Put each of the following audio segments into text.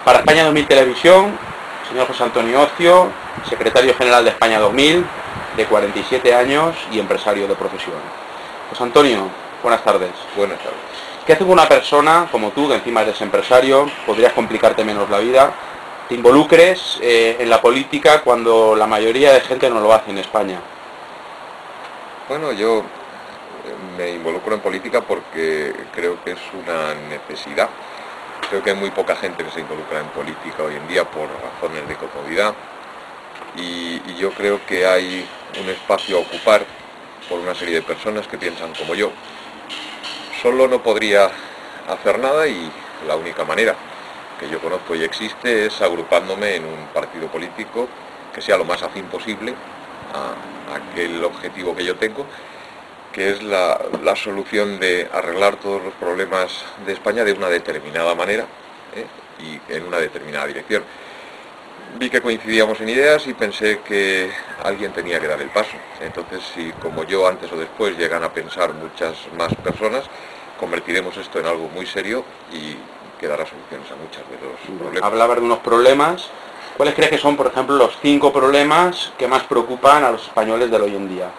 Para España 2000 Televisión, señor José Antonio Ocio, secretario general de España 2000, de 47 años y empresario de profesión. José Antonio, buenas tardes. Buenas tardes. ¿Qué hace una persona como tú, que encima eres empresario, podrías complicarte menos la vida, te involucres en la política cuando la mayoría de gente no lo hace en España? Bueno, yo me involucro en política porque creo que es una necesidad. Creo que hay muy poca gente que se involucra en política hoy en día por razones de comodidad y yo creo que hay un espacio a ocupar por una serie de personas que piensan como yo. Solo no podría hacer nada y la única manera que yo conozco y existe es agrupándome en un partido político que sea lo más afín posible a aquel objetivo que yo tengo, que es la solución de arreglar todos los problemas de España de una determinada manera y en una determinada dirección. Vi que coincidíamos en ideas y pensé que alguien tenía que dar el paso. Entonces, si como yo antes o después llegan a pensar muchas más personas, convertiremos esto en algo muy serio y que dará soluciones a muchos de los problemas. Hablabas de unos problemas. ¿Cuáles crees que son, por ejemplo, los 5 problemas que más preocupan a los españoles de hoy en día?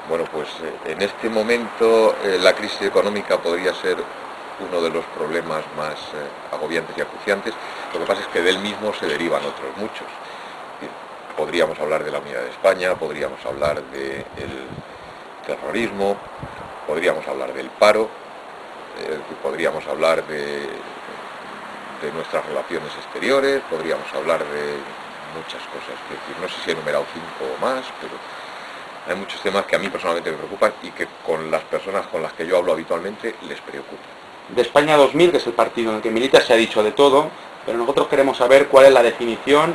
Bueno, pues en este momento la crisis económica podría ser uno de los problemas más agobiantes y acuciantes. Lo que pasa es que de él mismo se derivan otros muchos. Podríamos hablar de la unidad de España, podríamos hablar del terrorismo, podríamos hablar del paro, podríamos hablar de nuestras relaciones exteriores, podríamos hablar de muchas cosas. Es decir, no sé si he enumerado 5 o más, pero hay muchos temas que a mí personalmente me preocupan y que con las personas con las que yo hablo habitualmente les preocupan. De España 2000, que es el partido en el que milita, se ha dicho de todo, pero nosotros queremos saber cuál es la definición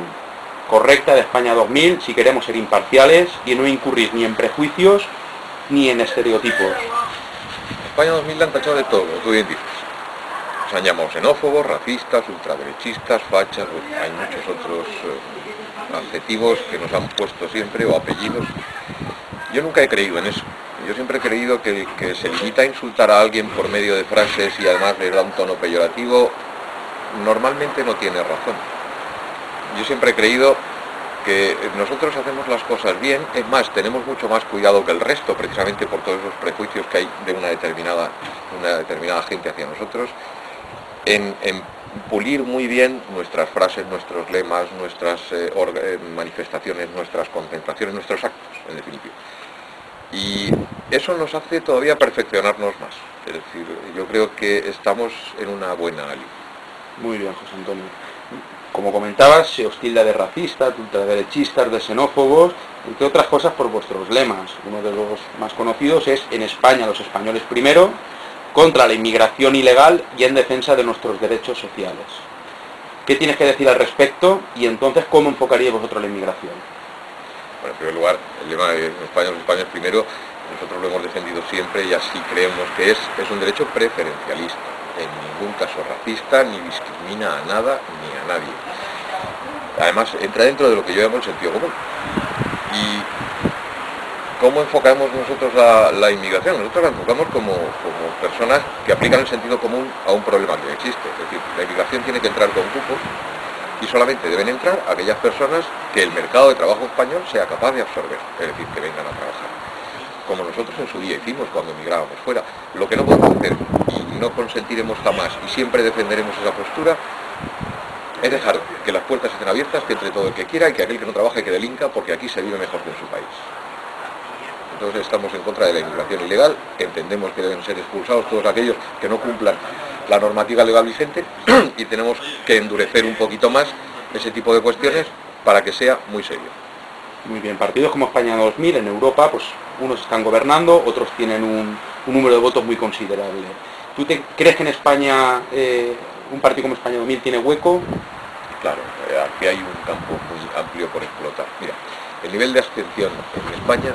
correcta de España 2000, si queremos ser imparciales y no incurrir ni en prejuicios ni en estereotipos. España 2000 la han tachado de todo, como tú bien dices. Nos han llamado xenófobos, racistas, ultraderechistas, fachas, hay muchos otros adjetivos que nos han puesto siempre, o apellidos. Yo nunca he creído en eso. Yo siempre he creído que el que se limita a insultar a alguien por medio de frases y además le da un tono peyorativo, normalmente no tiene razón. Yo siempre he creído que nosotros hacemos las cosas bien, es más, tenemos mucho más cuidado que el resto, precisamente por todos esos prejuicios que hay de una determinada gente hacia nosotros, en pulir muy bien nuestras frases, nuestros lemas, nuestras manifestaciones, nuestras concentraciones, nuestros actos, en definitiva. Y eso nos hace todavía perfeccionarnos más. Es decir, yo creo que estamos en una buena línea. Muy bien, José Antonio. Como comentabas, se os tilda de racistas, de ultraderechistas, de xenófobos, entre otras cosas por vuestros lemas. Uno de los más conocidos es "En España los españoles primero", contra la inmigración ilegal y en defensa de nuestros derechos sociales. ¿Qué tienes que decir al respecto y entonces cómo enfocaríais vosotros la inmigración? Bueno, en primer lugar, el lema de España, los españoles primero, nosotros lo hemos defendido siempre y así creemos que es un derecho preferencialista, en ningún caso racista, ni discrimina a nada ni a nadie. Además, entra dentro de lo que yo llamo el sentido común. ¿Y cómo enfocamos nosotros la inmigración? Nosotros la enfocamos como personas que aplican el sentido común a un problema que existe. Es decir, la inmigración tiene que entrar con cupos y solamente deben entrar aquellas personas que el mercado de trabajo español sea capaz de absorber, es decir, que vengan a trabajar. Como nosotros en su día hicimos cuando emigrábamos fuera. Lo que no podemos hacer, y no consentiremos jamás, y siempre defenderemos esa postura, es dejar que las puertas estén abiertas, que entre todo el que quiera y que aquel que no trabaje que delinca, porque aquí se vive mejor que en su país. Entonces estamos en contra de la inmigración ilegal, entendemos que deben ser expulsados todos aquellos que no cumplan la normativa legal vigente y tenemos que endurecer un poquito más ese tipo de cuestiones para que sea muy serio. Muy bien, partidos como España 2000 en Europa, pues unos están gobernando, otros tienen un número de votos muy considerable. ¿Tú crees que en España un partido como España 2000 tiene hueco? Claro, aquí hay un campo muy amplio por explotar. Mira, el nivel de abstención en España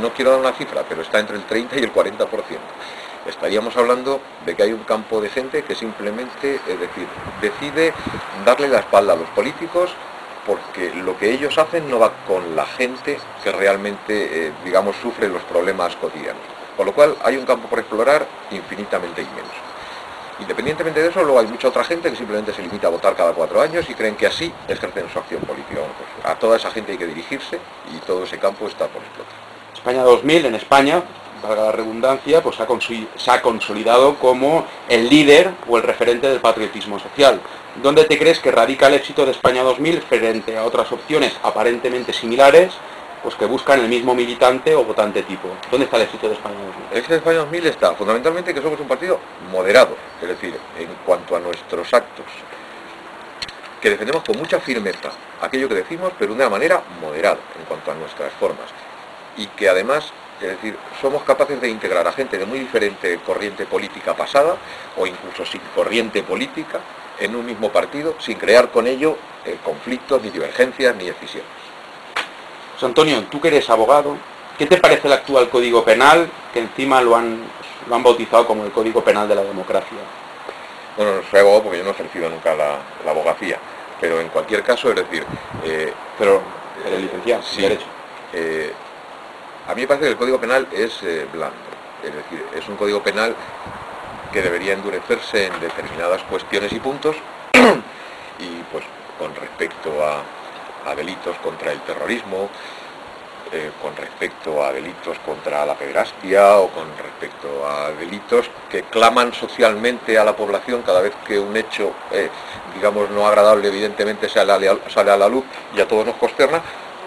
no quiero dar una cifra, pero está entre el 30 y el 40%. Estaríamos hablando de que hay un campo de gente que simplemente, es decir, decide darle la espalda a los políticos porque lo que ellos hacen no va con la gente que realmente, digamos, sufre los problemas cotidianos. Con lo cual hay un campo por explorar infinitamente inmenso. Independientemente de eso, luego hay mucha otra gente que simplemente se limita a votar cada 4 años y creen que así ejercen su acción política. Bueno, pues a toda esa gente hay que dirigirse y todo ese campo está por explotar. España 2000, en España, valga la redundancia, pues se ha consolidado como el líder o el referente del patriotismo social. ¿Dónde te crees que radica el éxito de España 2000 frente a otras opciones aparentemente similares, pues que buscan el mismo militante o votante tipo? ¿Dónde está el éxito de España 2000? El éxito de España 2000 está fundamentalmente que somos un partido moderado, es decir, en cuanto a nuestros actos, que defendemos con mucha firmeza aquello que decimos, pero de una manera moderada en cuanto a nuestras formas, y que además, es decir, somos capaces de integrar a gente de muy diferente corriente política pasada, o incluso sin corriente política, en un mismo partido, sin crear con ello conflictos, ni divergencias, ni escisiones. José Antonio, tú que eres abogado, ¿qué te parece el actual Código Penal, que encima lo han bautizado como el Código Penal de la democracia? Bueno, no soy abogado porque yo no he ejercido nunca la abogacía, pero en cualquier caso, es decir... pero eres licenciado sí, en Derecho. A mí me parece que el Código Penal es blando, es decir, es un Código Penal que debería endurecerse en determinadas cuestiones y puntos, y pues con respecto a delitos contra el terrorismo, con respecto a delitos contra la pederastia o con respecto a delitos que claman socialmente a la población cada vez que un hecho, digamos, no agradable evidentemente sale a la luz y a todos nos consterna,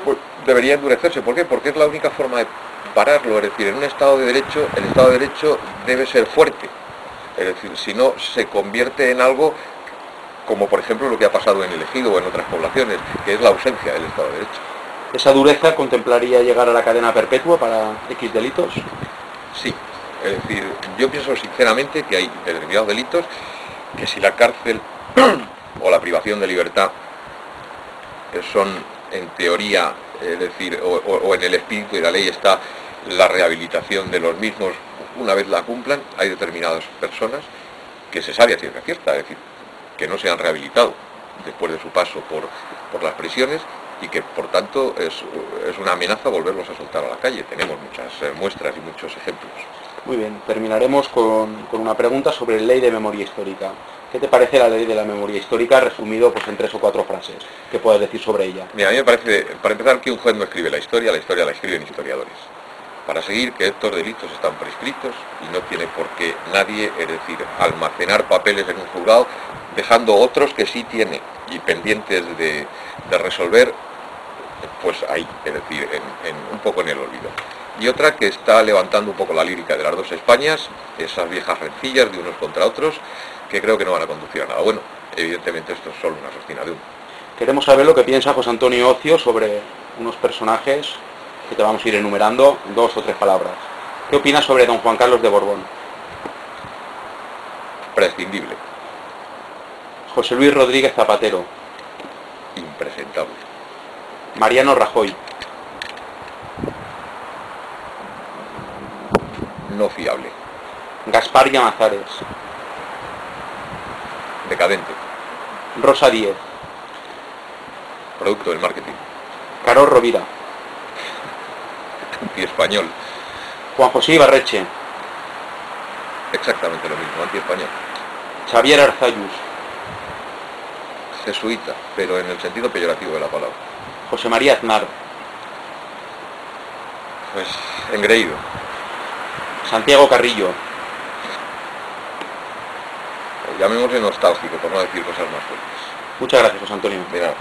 pues debería endurecerse. ¿Por qué? Porque es la única forma de pararlo, es decir, en un Estado de Derecho, el Estado de Derecho debe ser fuerte, es decir, si no se convierte en algo como por ejemplo lo que ha pasado en el Ejido o en otras poblaciones, que es la ausencia del Estado de Derecho. ¿Esa dureza contemplaría llegar a la cadena perpetua para X delitos? Sí, es decir, yo pienso sinceramente que hay determinados delitos que si la cárcel o la privación de libertad son en teoría, es decir, o en el espíritu de la ley está la rehabilitación de los mismos una vez la cumplan, hay determinadas personas que se sabe a ciencia cierta, es decir, que no se han rehabilitado después de su paso por las prisiones y que por tanto es una amenaza volverlos a soltar a la calle. Tenemos muchas muestras y muchos ejemplos. Muy bien, terminaremos con una pregunta sobre la ley de memoria histórica. ¿Qué te parece la ley de la memoria histórica resumido pues en 3 o 4 frases? ¿Qué puedes decir sobre ella? Mira, a mí me parece, para empezar, que un juez no escribe la historia la escriben historiadores. Para seguir que estos delitos están prescritos y no tiene por qué nadie, es decir, almacenar papeles en un juzgado, dejando otros que sí tienen y pendientes de resolver, pues ahí, es decir, un poco en el olvido. Y otra que está levantando un poco la lírica de las dos Españas, esas viejas rencillas de unos contra otros, que creo que no van a conducir a nada bueno. Evidentemente esto es solo una cortina de humo. Queremos saber lo que piensa José Antonio Ocio sobre unos personajes que te vamos a ir enumerando en 2 o 3 palabras. ¿Qué opinas sobre don Juan Carlos de Borbón? Prescindible. José Luis Rodríguez Zapatero. Impresentable. Mariano Rajoy. No fiable. Gaspar Llamazares. Decadente. Rosa Díez. Producto del marketing. Carol Rovira. Anti-español. Juan José Ibarreche. Exactamente lo mismo, anti-español. Xavier Arzallus. Jesuita, pero en el sentido peyorativo de la palabra. José María Aznar. Pues engreído. Santiago Carrillo. Llamémosle nostálgico, por no decir cosas más fuertes. Muchas gracias, José Antonio. De nada.